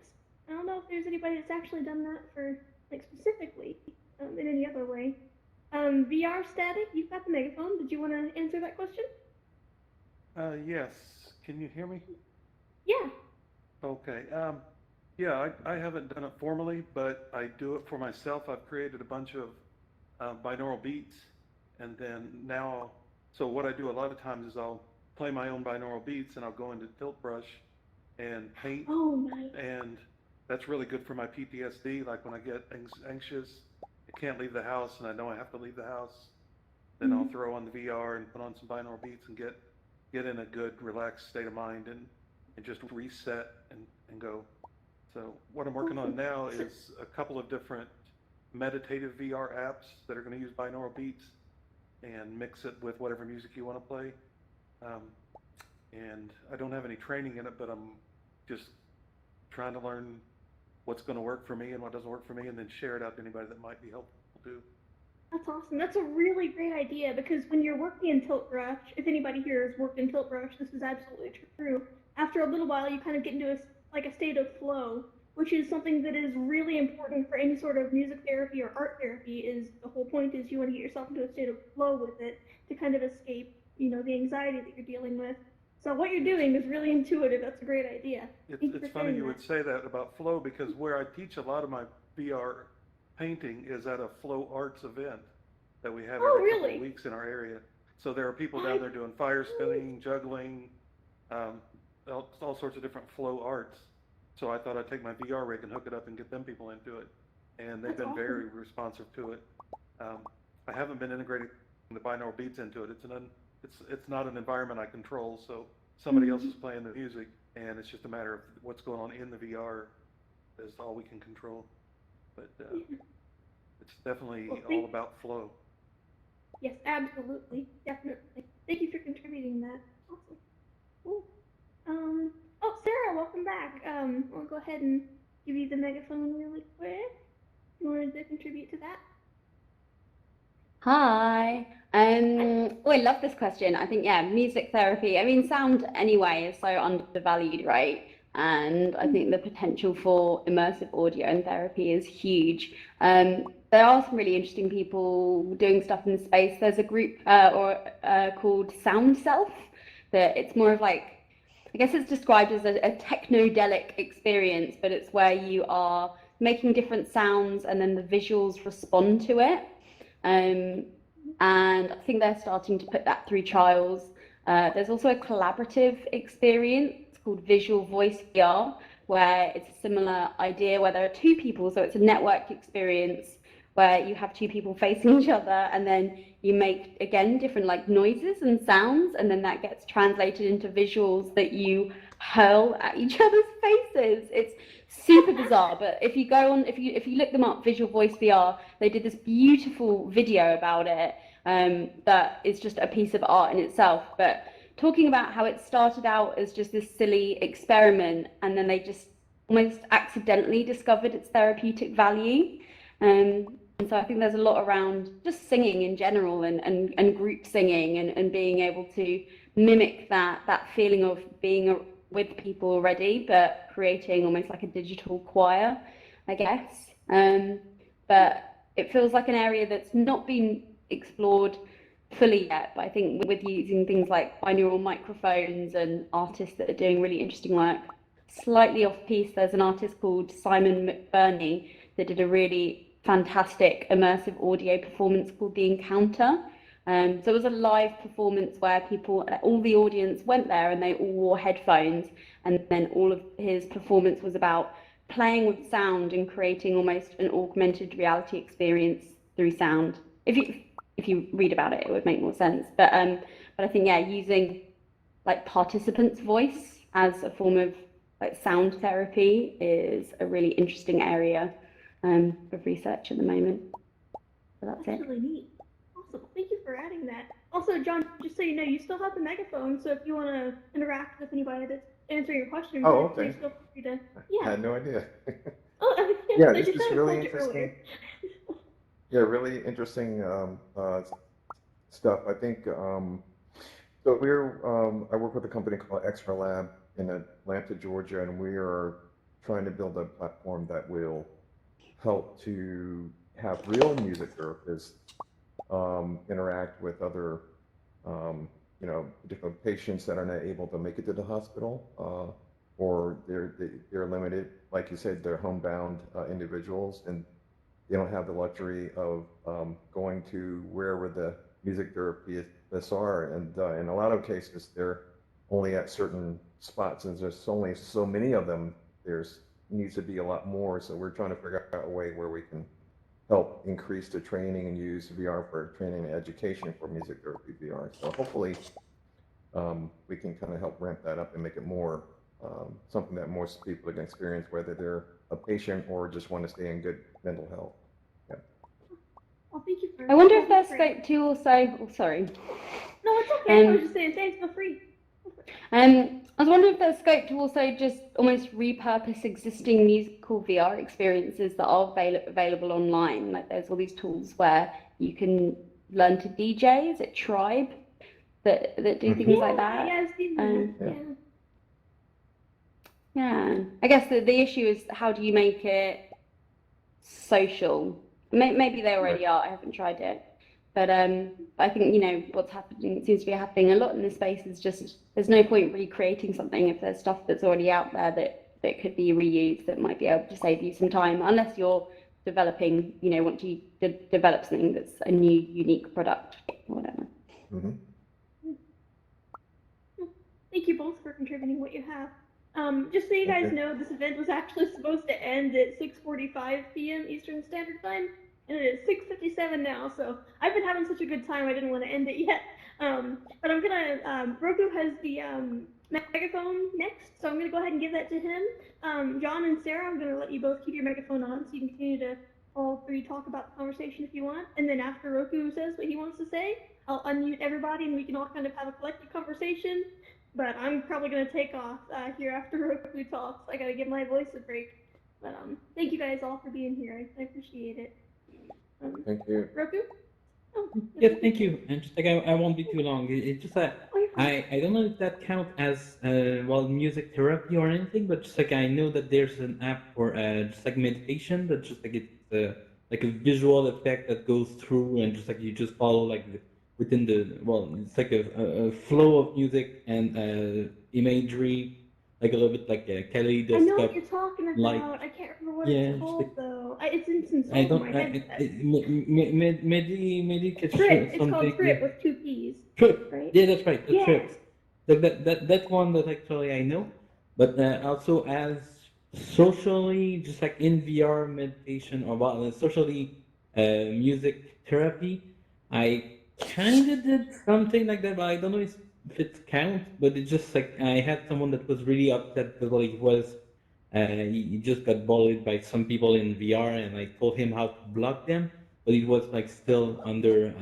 I don't know if there's anybody that's actually done that for like specifically in any other way. VR Static, you've got the megaphone. Did you want to answer that question? Yes. Can you hear me? Yeah. Okay. Yeah, I haven't done it formally, but I do it for myself. I've created a bunch of binaural beats, and then now, so what I do a lot of times is I'll play my own binaural beats, and I'll go into Tilt Brush and paint. Oh, nice. And that's really good for my PTSD. Like when I get anxious, I can't leave the house, and I know I have to leave the house. Then I'll throw on the VR and put on some binaural beats and get in a good, relaxed state of mind and just reset and go. So what I'm working on now is a couple of different meditative VR apps that are going to use binaural beats and mix it with whatever music you want to play. And I don't have any training in it, but I'm just trying to learn what's going to work for me and what doesn't work for me, and then share it out to anybody that might be helpful too. That's awesome. That's a really great idea because when you're working in Tilt Brush, if anybody here has worked in Tilt Brush, this is absolutely true. After a little while, you kind of get into a state of flow, which is something that is really important for any sort of music therapy or art therapy. Is the whole point is you want to get yourself into a state of flow with it to kind of escape, the anxiety that you're dealing with. So what you're doing is really intuitive. That's a great idea. It's funny you would say that about flow, because where I teach a lot of my VR painting is at a flow arts event that we have every couple of weeks in our area. So there are people down there doing fire spinning, juggling, all sorts of different flow arts. So I thought I'd take my VR rig and hook it up and get them people into it. And they've been very responsive to it. I haven't been integrating the binaural beats into it. It's not an environment I control, so somebody else is playing the music, and it's just a matter of what's going on in the VR is all we can control. But it's definitely all about flow. Yes, absolutely, definitely. Thank you for contributing that. Awesome. Cool. Oh, Sarah, welcome back. I'll go ahead and give you the megaphone really quick. You wanted to contribute to that? Hi. Oh, I love this question. I think, yeah, music therapy. I mean, sound anyway is so undervalued, right? And I think the potential for immersive audio and therapy is huge. There are some really interesting people doing stuff in the space. There's a group called Sound Self that it's more of like, I guess it's described as a technodelic experience, but it's where you are making different sounds and then the visuals respond to it. And I think they're starting to put that through trials. There's also a collaborative experience called Visual Voice VR, where it's a similar idea where there are two people, so it's a network experience where you have two people facing each other, and then you make, again, different like noises and sounds, and then that gets translated into visuals that you hurl at each other's faces. It's super bizarre, but if you go on, if you look them up, Visual Voice VR, they did this beautiful video about it that is just a piece of art in itself. But talking about how it started out as just this silly experiment, and then they just almost accidentally discovered its therapeutic value. And so I think there's a lot around just singing in general and group singing and being able to mimic that feeling of being with people already, but creating almost like a digital choir, I guess. But it feels like an area that's not been explored fully yet, but I think with using things like binaural microphones and artists that are doing really interesting work. Slightly off piece, there's an artist called Simon McBurney that did a really fantastic immersive audio performance called The Encounter. So it was a live performance where all the audience went there and they all wore headphones, and then all of his performance was about playing with sound and creating almost an augmented reality experience through sound. If you read about it, it would make more sense. But I think, yeah, using like participants' voice as a form of like sound therapy is a really interesting area of research at the moment. So that's it. Really neat. Awesome. Thank you for adding that. Also, John, just so you know, you still have the megaphone, so if you want to interact with anybody that's answering your question, please feel free to. Yeah. I had no idea. Oh, yeah, this is really interesting. Yeah, really interesting stuff. I think so. I work with a company called Extra Lab in Atlanta, Georgia, and we are trying to build a platform that will help to have real music therapists interact with other, different patients that are not able to make it to the hospital, or they're limited, like you said, they're homebound individuals, and they don't have the luxury of going to wherever the music therapists are, and in a lot of cases, they're only at certain spots, and there's only so many of them. There's needs to be a lot more, so we're trying to figure out a way where we can help increase the training and use VR for training and education for music therapy VR. So hopefully we can kind of help ramp that up and make it more something that more people can experience, whether they're a patient or just want to stay in good mental health. Yeah. Well, thank you for. I wonder if there's scope to also. Oh, sorry. No, it's okay. I was just saying thanks. Feel free. I was wondering if there's scope to also just almost repurpose existing musical VR experiences that are available online. Like there's all these tools where you can learn to DJ. Is it Tribe that do things like that? Yeah. I guess the issue is how do you make it social? Maybe they already are. I haven't tried it, But I think, you know, what's happening, seems to be happening a lot in this space is just, there's no point recreating something if there's stuff that's already out there that could be reused, that might be able to save you some time, unless you're developing, you know, want to develop something that's a new, unique product or whatever. Mm-hmm. Thank you both for contributing what you have. Just so you guys know, this event was actually supposed to end at 6:45 p.m. Eastern Standard Time, and it is 6:57 now, so I've been having such a good time I didn't want to end it yet. But I'm gonna, Roku has the megaphone next, so I'm gonna go ahead and give that to him. John and Sarah, I'm gonna let you both keep your megaphone on so you can continue to all three talk about the conversation if you want, and then after Roku says what he wants to say, I'll unmute everybody and we can all kind of have a collective conversation. But I'm probably gonna take off here after Roku talks. I gotta give my voice a break. But thank you guys all for being here. I appreciate it. Thank you. Roku? Oh, Yes, thank you. And just like I won't be too long. It's just that I don't know if that counts as well music therapy or anything, but just like I know that there's an app for just like meditation that just like it's like a visual effect that goes through and just like you just follow like within the well it's like a flow of music and imagery, like a little bit like a I know what kaleidoscope. you're talking Like about. I can't remember what yeah, it's just called like though. It's in some I over don't my head. medication It's called something. Trip with two P's. Trip. Right? Yeah, that's right. The Yeah. trips. That's one that actually I know, but also as socially, just like in VR meditation or well, socially music therapy, I kind of did something like that, but I don't know if it counts. But it's just like I had someone that was really upset because he was he just got bullied by some people in VR, and I told him how to block them, but he was like still under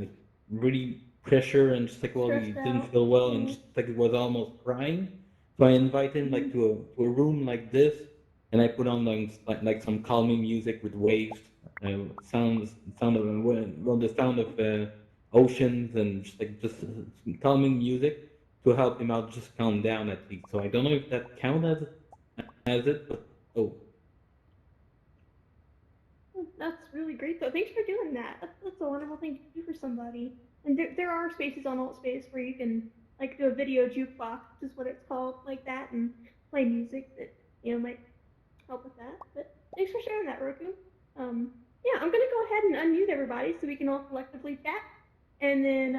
like really pressure and just like well he Stressed didn't out. feel well and Yeah. just like it was almost crying. So I invited him like to a room like this, and I put on like some calming music with waves, sound of well the sound of oceans and just calming music to help him out, just calm down at least. So I don't know if that counts as it, but oh. That's really great though. Thanks for doing that. That's a wonderful thing to do for somebody. And there are spaces on Altspace where you can like do a video jukebox, which is what it's called, like that, and play music that might help with that. But thanks for sharing that, Roku. Yeah, I'm gonna go ahead and unmute everybody so we can all collectively chat, and then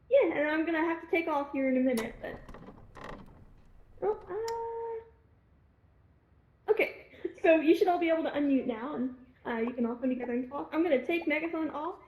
yeah, and I'm gonna have to take off here in a minute, but okay. So you should all be able to unmute now, and you can all come together and talk. I'm gonna take megaphone off,